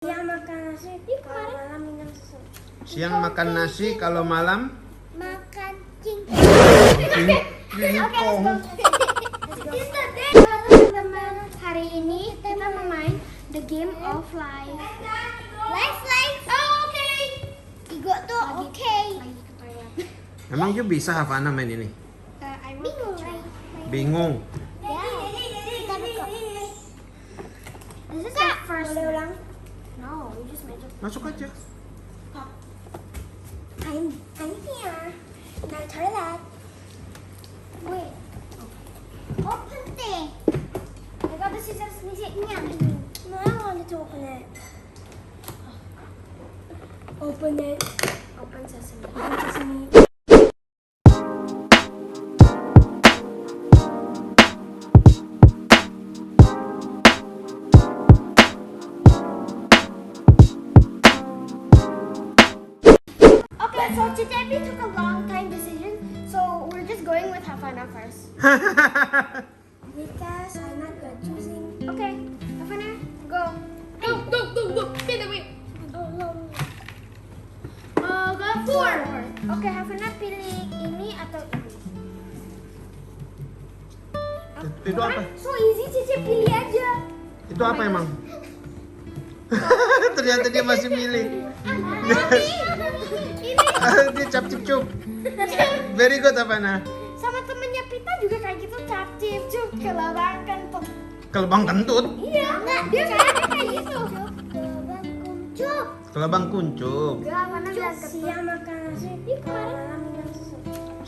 Siang makan nasi, kalau malam minum susu. Siang makan nasi, kalau malam Makan cingkong. cingkong. Teman-teman, hari ini kita memain the game of life. Life. Oh, oke. Igo tuh oke. Emang you bisa Havana main ini? Bingung. Bingung. Ya, kita buka. This is the first. Boleh ulang? No, we just made it. Masuk aja. I'm here. Now toilet. Wait. Open it. I got the scissors. No, I wanted to open it. Open it. Open sesame. Open sesame. Okay, so today we took a long time decision, so we're just going with Havana first. Because I'm not good choosing. Okay, Havana, go. Go. Stay the way. Go four. Okay, Havana pilih ini atau ini. Itu apa? So easy, Cici pilih aja. Itu apa emang? Ternyata dia masih milih. Dia cap cip cup. Very good Havana. Sama temennya Pita juga kayak gitu, cap cip cup, kelabang kentut. Kelabang kentut. Iya, enggak, dia kayak gitu. Kelabang kuncup. Kelabang kuncup. Enggak, mana bilang siang makan nasi, kalau malam minum susu.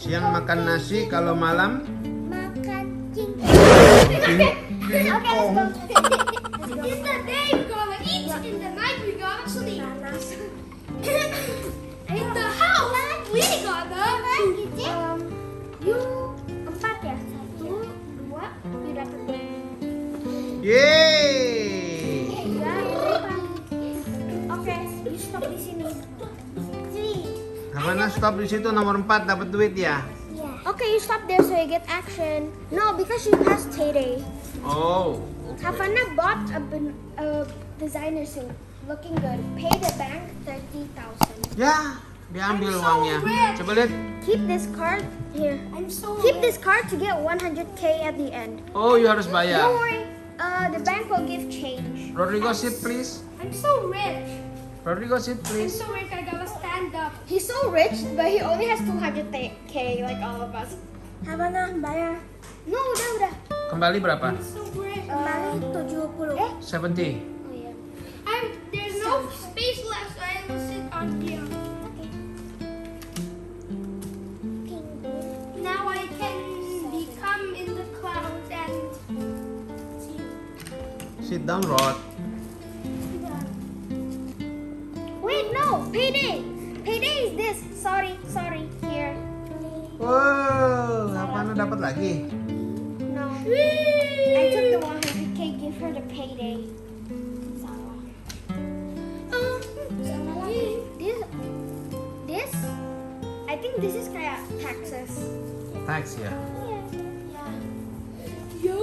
Siang makan nasi, kalau malam Makan cingkong. cingkong. In the day we gonna eat, in the night we gonna sleep. In the house we gonna you empat ya? 1, 2, you dapat 2. Yeay. Oke, you stop di sini. 3. Havana stop di situ nomor 4 dapat duit ya. Okay, you stop there so you get action. No, because you passed payday. Oh. Havana bought a designer suit, looking good. Pay the bank 30,000. Ya, diambil uangnya. Coba lihat. Keep this card here. Keep this card to get 100K at the end. Oh, you harus bayar. Don't worry, the bank will give change. Rodrigo sit please. I'm so rich. Rodrigo sit I'm please. so rich. I gotta stand up. He's so rich, but he only has 200K like all of us. Havana, bayar. No, udah. Kembali berapa? I'm so rich. Kembali 70. 70. Oh iya. There's no space left, so I will sit on here. Now I can become in the clouds and Sit down, Rod. Wait, no, payday. Payday is this. Sorry, here. Wow, Havana dapat lagi. No. I took the 100K, give her the payday. Salah. Salah lagi. This, I think this is kayak taxes. Tax ya. yo.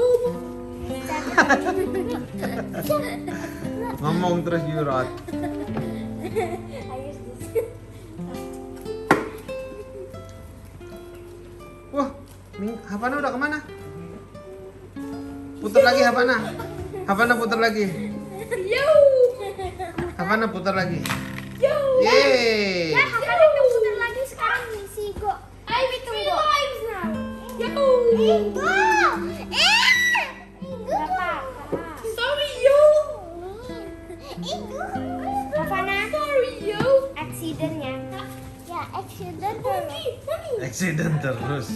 Ngomong terus you, Rod. I use this. Wah, Havana udah kemana? Putar lagi Havana. Havana putar lagi. Yo. Havana putar lagi. Yo. Yeay. Ya, Havana udah putar lagi sekarang nih si Go. I have 3 lives now. Yo. Go! Berapa? Sorry, yo. Havana, Sorry, yo. accident ya. Ya, accident. Accident terus.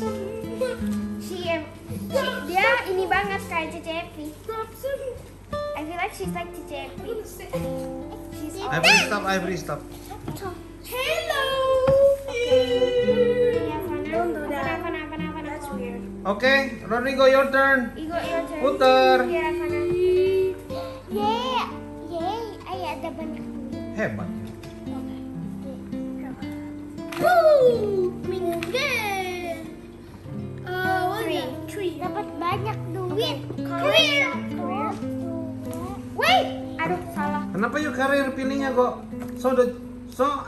Dia ini banget kayak Cecepi. Stop, sorry. I feel like she's like Cecepi. She's Ivory stop. Hello. Don't do that. Havana. That's weird. Oke, Rodrigo your turn. Igo, your turn. Putar. Here, Havana. Yay! Ay, ada banyak. Hebat. Woo! Minggir. What is that? 3. Dapat banyak duit. Career. Wait! Aduh, salah. Kenapa you karir pilihnya kok? So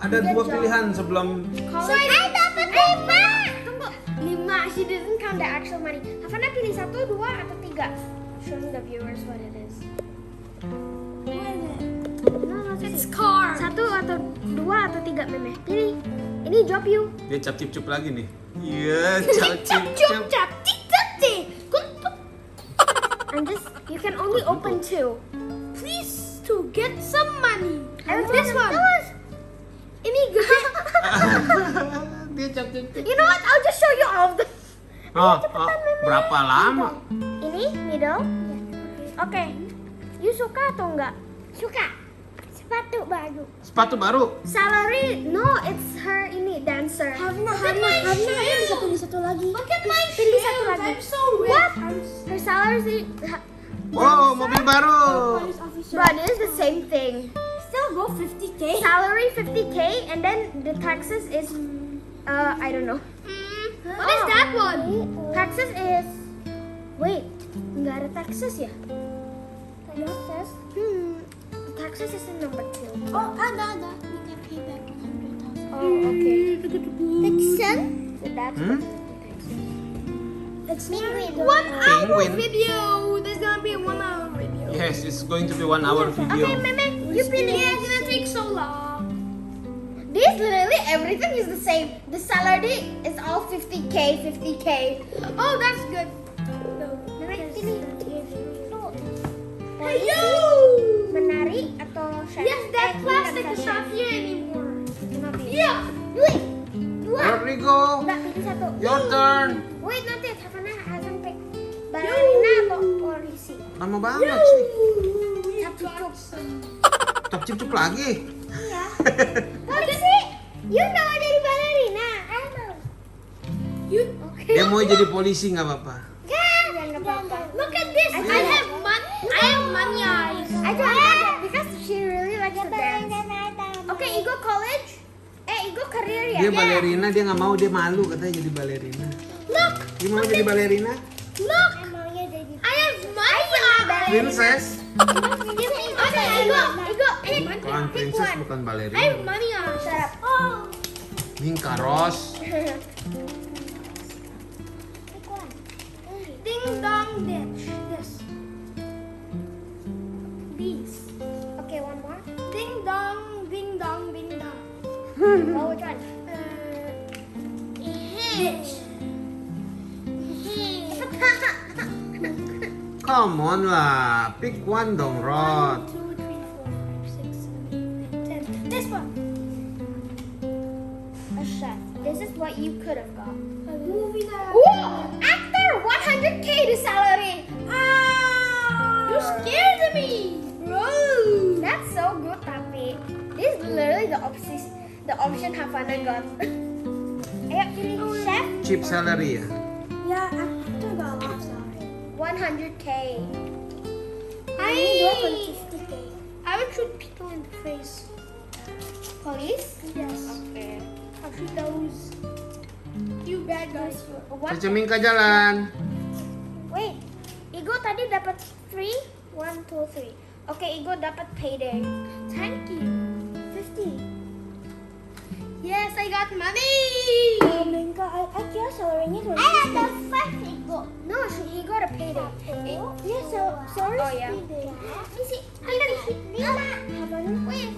ada dua pilihan sebelum. I dapat 5. Tunggu. 5. She doesn't count the actual money. Havana pilih 1, 2, atau 3. Showing the viewers what it is. No, It's car. 1 atau 2 atau 3, Meme. Pilih. Ini job you. Dia cap-cip-cup lagi nih. Iya, cap-cip-cup. And just you can only open 2. Please to get some money. And This one. Ini gede. Dia cap-cip-cup. You know what? I'll just show you all of them. Oh, berapa lama? Ini middle. Oke. You suka atau enggak? Suka. Sepatu baru. Sepatu baru. Salary? No, it's her ini dancer. Havana bisa pilih satu lagi. Look at my Pilih satu shoes. lagi. I'm so rich. What? Her salary? Wow, mobil baru. But it is the same thing. Still go 50K. Salary 50K and then the taxes is I don't know. What is that one? Taxes is wait, nggak ada taxes ya? Taxes? Taxes is in number 2. Oh, ada. You can pay back 100,000. Oh, okay. Taxes? So that's It's Penguin. 1 hour Penguin. video. There's gonna be a 1 hour video. Yes, it's going to be 1 hour video. Okay, Meme, you pilih. Yeah, it's gonna take so long. This literally everything is the same. The salary is all 50K, 50K. Oh, that's good. Meme, pilih. Hey, yo! Menari atau chef? Yes, that plastic is not here anymore. Yeah. Wait, 2. Rodrigo, Enggak, pilih 1. your turn. Wait, nanti Havana hasn't pick. Balerina atau polisi? Lama banget sih. Cukup. Cap-cip-cup lagi. Iya. Polisi? You know jadi balerina. I know. You. Oke. Dia mau jadi polisi nggak apa-apa. Jangan apa-apa. Look at this. I have money. I have money eyes. I don't like it because she really likes to dance. Okay, you go college? You go career ya? Dia balerina, dia nggak mau, dia malu katanya jadi balerina. Look. Dia mau jadi balerina? Look. Maunya jadi I have money eyes. Princess? Give me money. Igo, Bukan princess, bukan I have balerina. money eyes. Shut up. Oh. Bingkaros. Ding dong ditch. This. These. Okay, one more. Ding dong, ding dong, ding dong. Oh, which one? Ditch. Come on lah, pick one dong, 1, Rod. 2, 3, 4, 5, 6, 7, 8, 9, 10. This one. A chef. This is what you could have got. A movie star. Ooh, actor, 100K the salary. You scared me, bro. That's so good, tapi this is literally the option Havana got. Ayo pilih chef. Cheap salary ya. Yeah, actor got a lot of salary. 100K. I would shoot people in the face. Police? Yes. Okay. I'll shoot those. You bad guys. What? Cecemingka jalan. Wait. Igo tadi dapat 3. 1, 2, 3. Okay, Igo dapat payday. Thank you. 50. Yes, I got money. Mingka, I kira salary-nya 20. I had the 5 Igo. No, he got a payday. Yeah, so sorry. Oh yeah. Missy, Havana. Wait.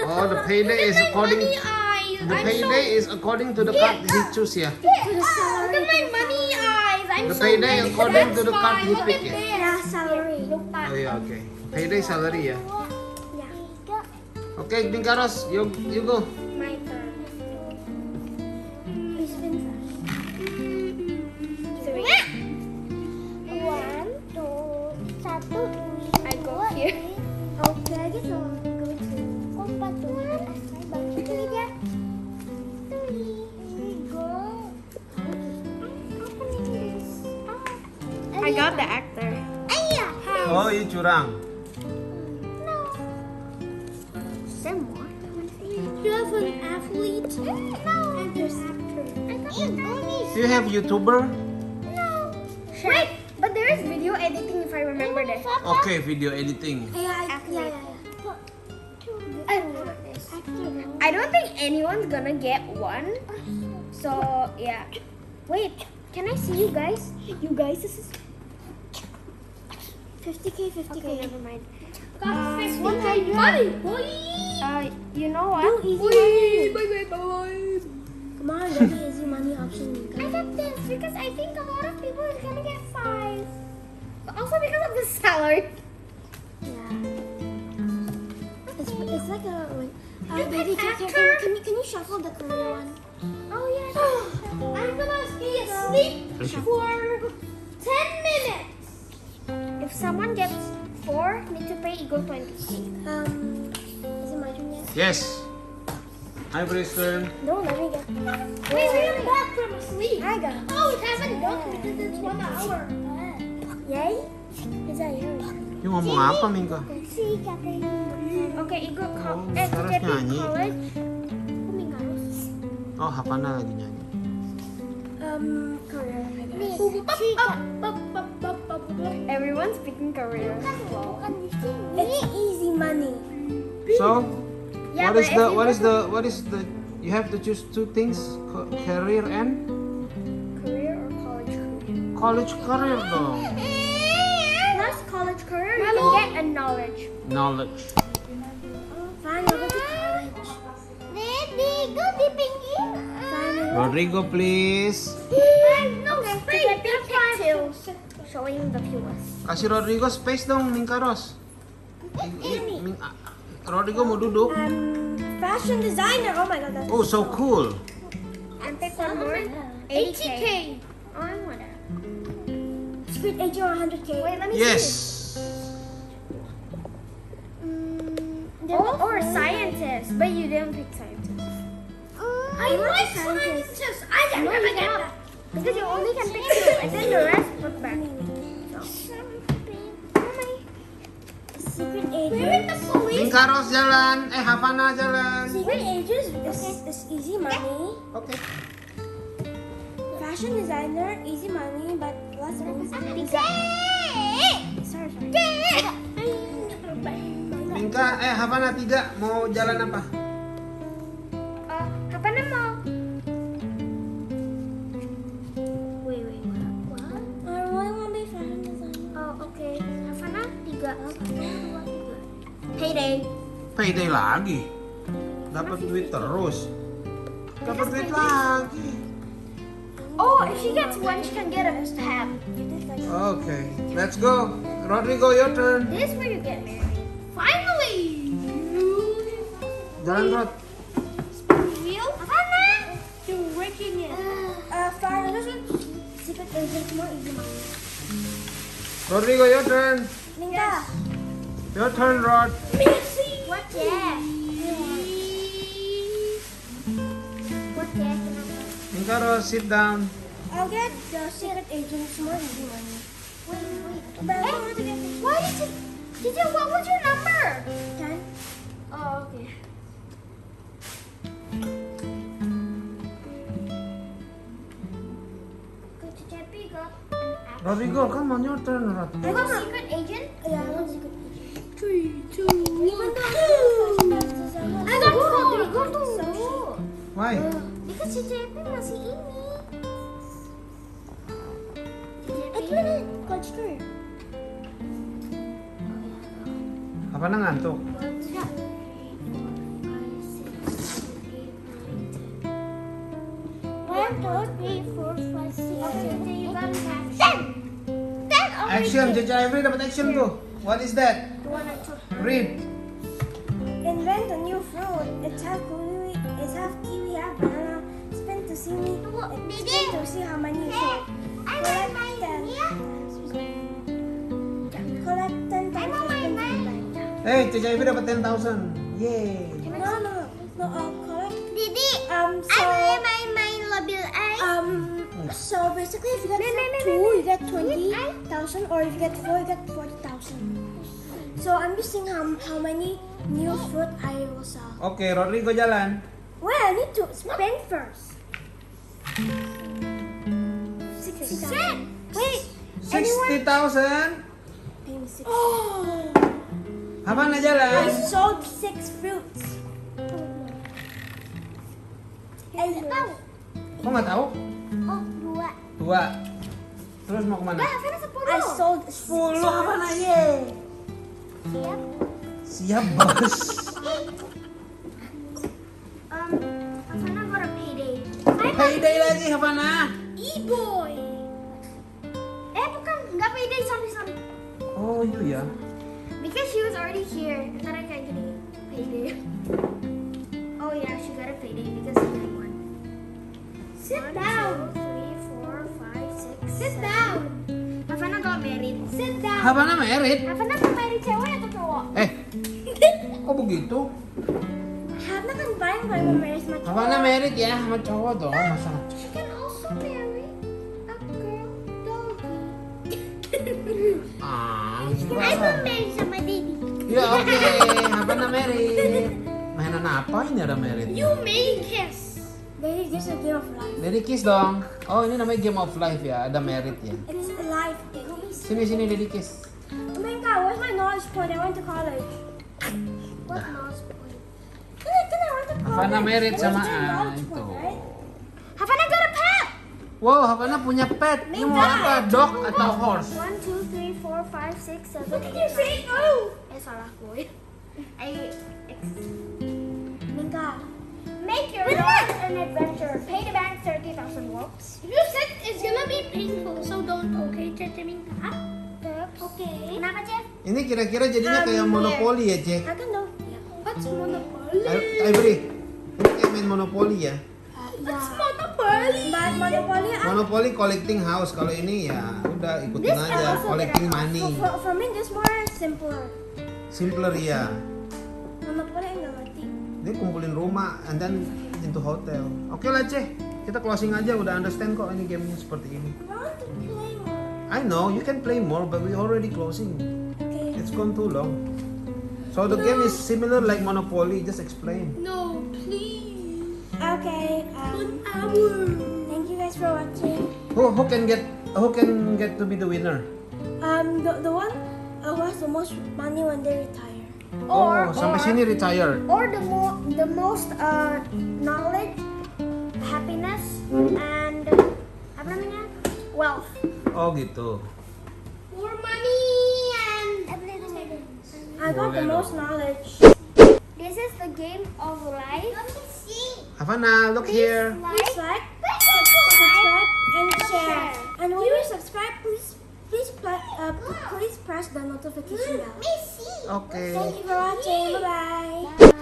Oh, the payday is according. money eyes. The payday is according to the card he choose ya. Look at my money eyes. I'm The so payday rich. according to That's the card fine. he Look pick at ya. this. Yeah, salary. Lupa. Oh iya, oke. Payday salary ya. Yeah. Oke, Bingkaros, you go. My turn. Please spin first. 3. 1, 2, 1, 2. I go here. Okay, gitu. Go to. Kompak tuh. Bagus ya. 3. Go. I got the actor. Ayah. Oh, you curang. No. Some more. You have an athlete No. and there's actor. Do you have YouTuber? No. Wait, but there is video editing if I remember this. Okay, video editing. I don't think anyone's gonna get one. So yeah. Wait, can I see you guys? You guys, this is 50K, 50K. okay. Never mind. Got 50K money, boy. You know what? Do easy money. Come on, get the easy money option. I got this because I think a lot of people are gonna get 5. But also because of the salary. Yeah. It's like a like. Baby, actor. can you shuffle the Korea one? Oh yeah. I'm gonna be asleep for 10 minutes. If someone gets 4, need to pay equal 20. Is it my turn yet? Yes. Ivory's turn. No, let me get. Wait, I'm back from sleep. I got. Oh, it hasn't gone because it's 1 hour. Yay? Is that yours? Yung ngomong apa, Mingka? See, Catherine. Okay, equal Oh, to harus get nyanyi. college. Oh, Havana lagi nyanyi. Korea. Everyone's speaking Korean. Wow. It's easy money. So, Yeah, what is but if the you what is the you have to choose 2 things, career and Career or college career? college career dong. Plus college career, you can get a knowledge. Knowledge. Fine, I'll go to college. Daddy, go di pinggir. Fine, Rodrigo, please. No Okay, space. to get pick 2. Showing the fewest. Kasih Rodrigo space dong, Mingka Ros. Rodrigo mau duduk. fashion designer. Oh my god, that's Oh, so cool. And pick one more. 80K. Oh, I want that. Secret agent or 100K. Wait, let me see. Yes. Or scientist, but you didn't pick scientist. I like scientists. I can No, never you get cannot. that. Because you only can pick 2, and then the rest put back. Secret Where is agent. the police? Mingka Ros jalan. Havana jalan. Secret agent is easy money. Okay. Fashion designer, easy money, but less means. Sorry. Mingka, Havana 3 mau jalan apa? Apa nama? Wait, what? I really want to be fashion designer. Oh, okay. Havana 3. Payday. Payday lagi. Dapat duit terus. Dapat duit lagi. Oh, if she gets 1, she can get a tab. Okay, let's go. Rodrigo, your turn. This is where you get married. Finally! Jalan, Rod. Real? Havana! You're working it. Fine, this one. Secret agent, more easy money. Rodrigo, your turn. Linda. Your turn, Rod. What's that? What's that? Mingka Ros, sit down. I'll get the secret agent's more easy money. Wait. But I want to get Why did you, what was your number? 10. Oh, okay. Go to JP, go. Rodrigo, come on, your turn, Rod. You got secret agent? Yeah, I want secret agent. 3, 2, 1. I got Rodrigo too. Why? Because si JP masih ini. It's really college career. Apa na ngantuk? 1, 2, 3, 4, 5, 6, 7. Action, Jaja Ivory dapat action tuh. What is that? The one I took. Read. Invent a new fruit. It's half kiwi, half banana. Spin to see me. Spin to see how many you show. Collect 10. Collect 10 times. Hey, Jaja Ivory dapat 10,000. Yay. No. Collect. Didi, So, my labil ay. so basically, if you get 2, you get 20,000, or if you get 4, you get 40,000. So I'm just seeing how many new fruit I will sell. Oke, Rodrigo jalan. Wait, I need to spin first. 60,000. Wait, 60,000. pay me 6. Havana I jalan. sold 6 fruits. Tahu. Kok nggak tahu? Oh, 2. 2. Terus mau kemana? Havana 10. I sold 10 Havana, ye. Siap. Siap, bos. Havana got a payday. Payday lagi Havana. E-boy. Bukan, nggak payday, sorry. Oh iya ya. Because she was already here, and then I got getting payday. Oh yeah, she got a payday because she had one. Sit down. 2, 3, 4, 5, 6. Sit down. Havana got married. Sit down. Havana merit. Havana mau married cewek atau cowok? Kok begitu? Havana kan bareng kalau married sama cowok. Havana merit ya sama cowok dong, masa? She can also marry a girl doggy. Ah, I will marry sama Daddy. ya oke, Havana merit. Mainan apa ini ada merit? You may kiss. They just a game of life. Daddy kiss dong. Oh ini namanya game of life ya, ada merit ya. It's a life game. Sini Daddy kiss. Oh my god, where's my knowledge point? I went to college. What nose point? Can I went to college? Havana merit Where's sama my knowledge itu. point, right? Havana got a pet. Wow, Havana punya pet. Ini mau apa? Dog atau horse? 1, 2, 3, 4, 5, 6, 7. What did you say? Oh! Salah gue. Minka. Make your dog an adventure. Pay the bank 30,000 bucks. You said it's gonna be painful, so don't. Okay, Tete Minka. Okay. Kenapa, Jeff? Ini kira-kira jadinya kayak monopoli ya, Cek? I can know. What's Monopoly? Ivory, ini kayak main monopoli ya. What's Monopoly? But Monopoly, Monopoli collecting house. Kalau ini ya udah ikutin This aja, also collecting get a money. for me, this more simpler. Simpler ya. Monopoly enggak ngerti. Dia kumpulin rumah and then into hotel. Oke lah, Ceh. Kita closing aja, udah understand kok ini gamenya seperti ini. I want to play more. I know you can play more, but we already closing. Okay. It's gone too long. So the game is similar like Monopoly. Just explain. No, please. Okay. 1 hour. Thank you guys for watching. Who can get to be the winner? The one who has the most money when they retire. Sampai sini retire. Or the most knowledge, happiness, and apa namanya? Wealth. Oh gitu. More money and everything. I got the Boleh most dong. knowledge. This is the game of life. Havana, look here. Please like, subscribe, and share. And when you subscribe, please press the notification bell. Okay. Thank you for watching. Bye bye. Bye.